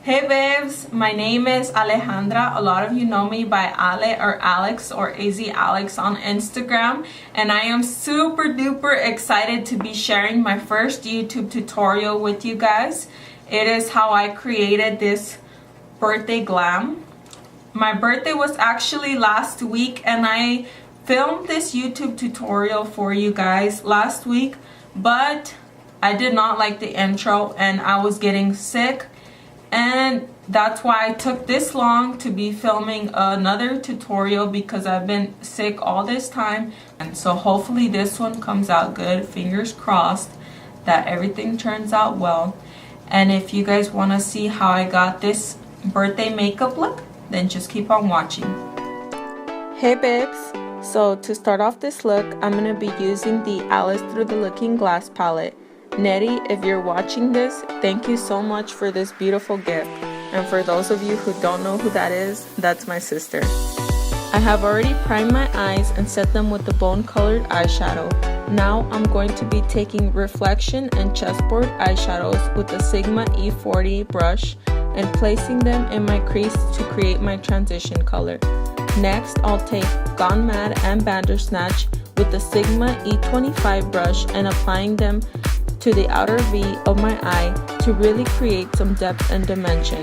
Hey babes, my name is Alejandra. A lot of you know me by Ale or Alex or AZ Alex on Instagram, and I am super duper excited to be sharing my first YouTube tutorial with you guys. It is how I created this birthday glam. My birthday was actually last week, and I filmed this YouTube tutorial for you guys last week, but I did not like the intro and I was getting sick, and that's why I took this long to be filming another tutorial, because I've been sick all this time. And so hopefully this one comes out good. Fingers crossed that everything turns out well. And if you guys want to see how I got this birthday makeup look, then just keep on watching. Hey babes, so to start off this look, I'm going to be using the Alice Through the Looking Glass palette. Nettie, if you're watching this, thank you so much for this beautiful gift. And for those of you who don't know who that is, that's my sister. I have already primed my eyes and set them with the bone colored eyeshadow. Now I'm going to be taking Reflection and Chessboard eyeshadows with the Sigma E40 brush and placing them in my crease to create my transition color. Next, I'll take Gone Mad and Bandersnatch with the Sigma E25 brush and applying them to the outer V of my eye to really create some depth and dimension.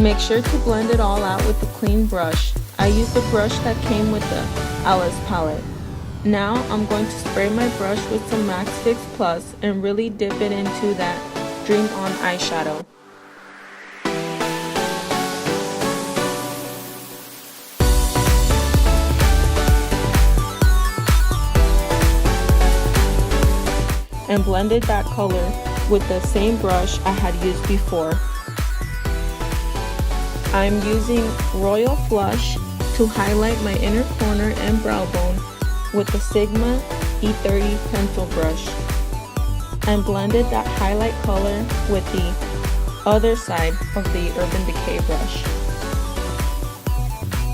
Make sure to blend it all out with a clean brush. I used the brush that came with the Alice palette. Now I'm going to spray my brush with some Max Fix Plus and really dip it into that Dream On eyeshadow. And blended that color with the same brush I had used before. I'm using Royal Flush to highlight my inner corner and brow bone with the Sigma E30 pencil brush, and blended that highlight color with the other side of the Urban Decay brush.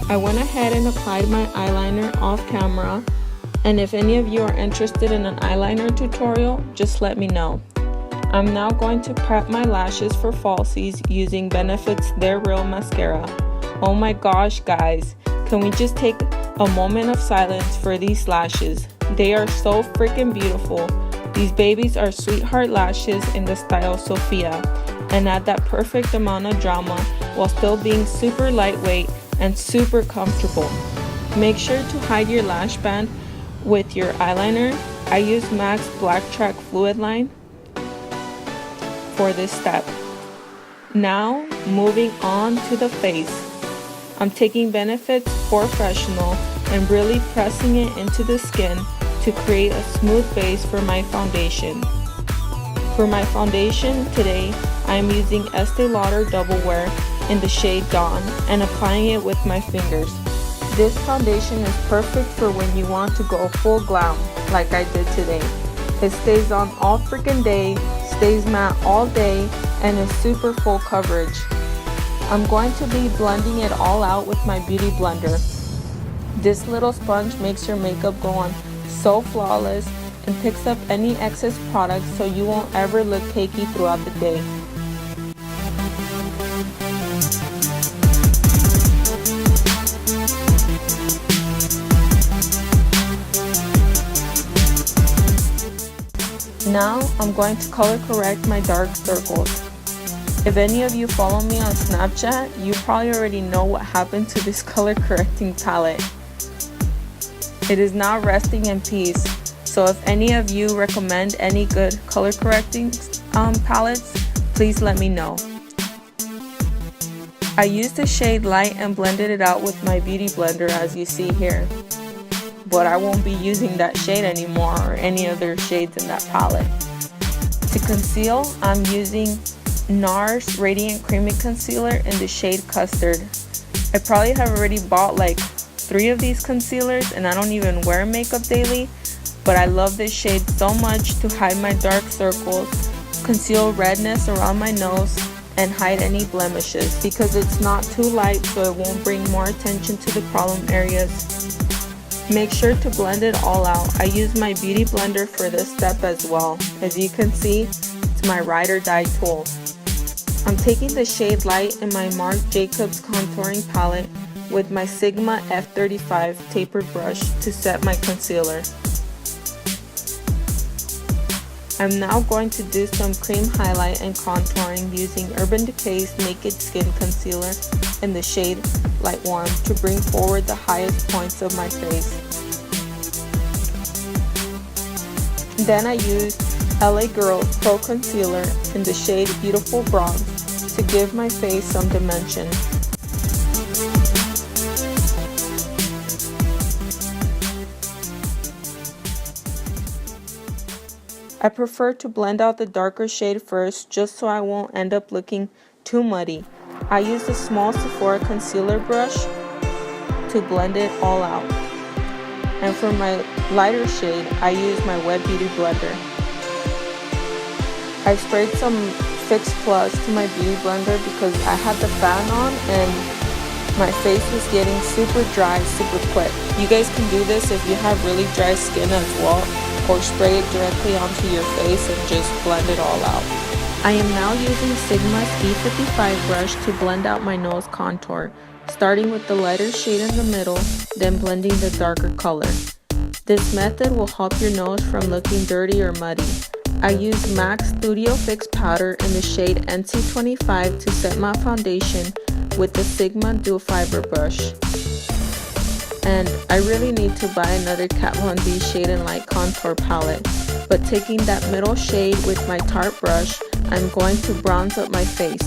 I went ahead and applied my eyeliner off camera. And if any of you are interested in an eyeliner tutorial, just let me know. I'm now going to prep my lashes for falsies using Benefit's They're Real mascara. Oh my gosh guys, can we just take a moment of silence for these lashes? They are so freaking beautiful. These babies are sweetheart lashes in the style Sophia, and add that perfect amount of drama while still being super lightweight and super comfortable. Make sure to hide your lash band with your eyeliner. I use MAC's Blacktrack Fluidline for this step. Now moving on to the face. I'm taking Benefit's Porefessional and really pressing it into the skin to create a smooth base for my foundation. For my foundation today, I am using Estee Lauder Double Wear in the shade Dawn and applying it with my fingers. This foundation is perfect for when you want to go full glam, like I did today. It stays on all freaking day, stays matte all day, and is super full coverage. I'm going to be blending it all out with my beauty blender. This little sponge makes your makeup go on so flawless and picks up any excess product so you won't ever look cakey throughout the day. Now I'm going to color correct my dark circles. If any of you follow me on Snapchat, you probably already know what happened to this color correcting palette. It is now resting in peace, so if any of you recommend any good color correcting palettes, please let me know. I used the shade Light and blended it out with my beauty blender as you see here. But I won't be using that shade anymore or any other shades in that palette. To conceal, I'm using Nars Radiant Creamy Concealer in the shade Custard. I probably have already bought like 3 of these concealers and I don't even wear makeup daily, but I love this shade so much to hide my dark circles, conceal redness around my nose, and hide any blemishes because it's not too light so it won't bring more attention to the problem areas. Make sure to blend it all out. I use my beauty blender for this step as well. As you can see, it's my ride or die tool. I'm taking the shade Light in my Marc Jacobs contouring palette with my Sigma F35 tapered brush to set my concealer. I'm now going to do some cream highlight and contouring using Urban Decay's Naked Skin Concealer in the shade Light Warm to bring forward the highest points of my face. Then I used LA Girl Pro Concealer in the shade Beautiful Bronze to give my face some dimension. I prefer to blend out the darker shade first just so I won't end up looking too muddy. I use a small Sephora concealer brush to blend it all out. And for my lighter shade, I use my Wet Beauty blender. I sprayed some Fix Plus to my beauty blender because I had the fan on and my face was getting super dry super quick. You guys can do this if you have really dry skin as well, or spray it directly onto your face and just blend it all out. I am now using Sigma's E55 brush to blend out my nose contour, starting with the lighter shade in the middle, then blending the darker color. This method will help your nose from looking dirty or muddy. I use MAC Studio Fix powder in the shade NC25 to set my foundation with the Sigma Dual Fiber brush. And I really need to buy another Kat Von D Shade and Light contour palette, but taking that middle shade with my Tarte brush, I'm going to bronze up my face.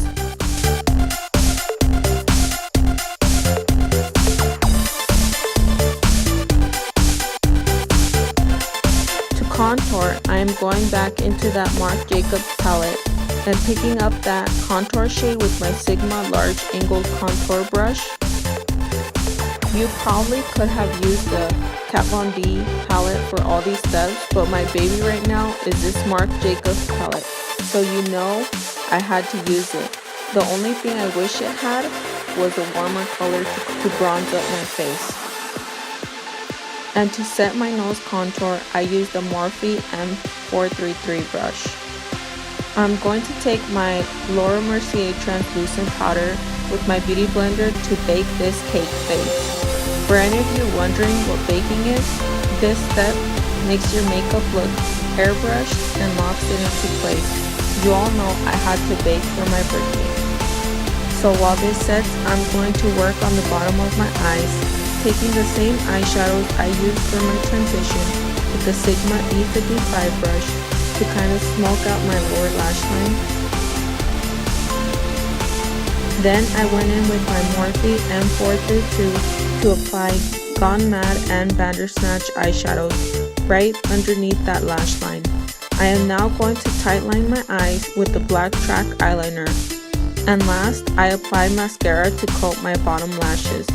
To contour, I am going back into that Marc Jacobs palette and picking up that contour shade with my Sigma Large Angled Contour brush. You probably could have used the Kat Von D palette for all these steps, but my baby right now is this Marc Jacobs palette, so you know I had to use it. The only thing I wish it had was a warmer color to bronze up my face. And to set my nose contour, I used the Morphe M433 brush. I'm going to take my Laura Mercier translucent powder with my beauty blender to bake this cake face. For any of you wondering what baking is, this step makes your makeup look airbrushed and locks it into place. You all know I had to bake for my birthday. So while this sets, I'm going to work on the bottom of my eyes, taking the same eyeshadows I used for my transition with the Sigma E55 brush to kind of smoke out my lower lash line. Then I went in with my Morphe M432 to apply Gone Mad and Bandersnatch eyeshadows right underneath that lash line. I am now going to tightline my eyes with the Blacktrack eyeliner. And last, I applied mascara to coat my bottom lashes.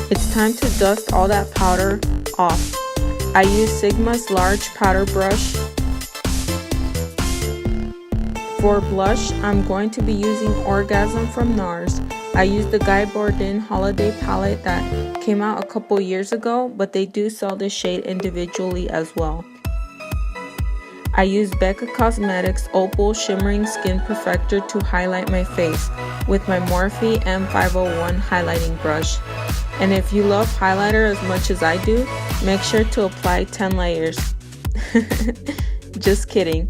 It's time to dust all that powder off. I use Sigma's large powder brush. For blush, I'm going to be using Orgasm from Nars. I used the Bourdin holiday palette that came out a couple years ago, but they do sell this shade individually as well. I used Becca Cosmetics Opal Shimmering Skin Perfector to highlight my face with my Morphe M501 highlighting brush. And if you love highlighter as much as I do, make sure to apply 10 layers. Just kidding.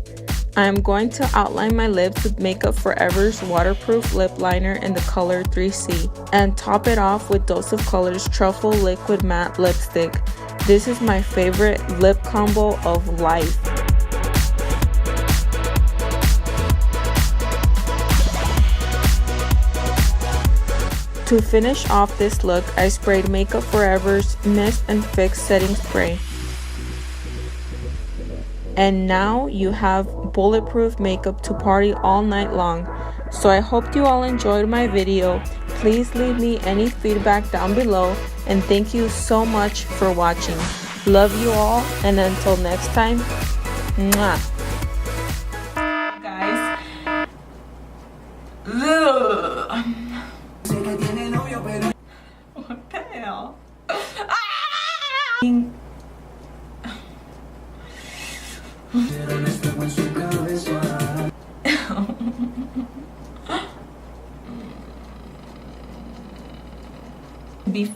I am going to outline my lips with Makeup Forever's waterproof lip liner in the color 3C and top it off with Dose of Colors Truffle Liquid Matte Lipstick. This is my favorite lip combo of life. To finish off this look, I sprayed Makeup Forever's Mist and Fix Setting Spray. And now you have bulletproof makeup to party all night long. So I hope you all enjoyed my video. Please leave me any feedback down below and thank you so much for watching. Love you all, and until next time, mwah. Guys, what the hell? Be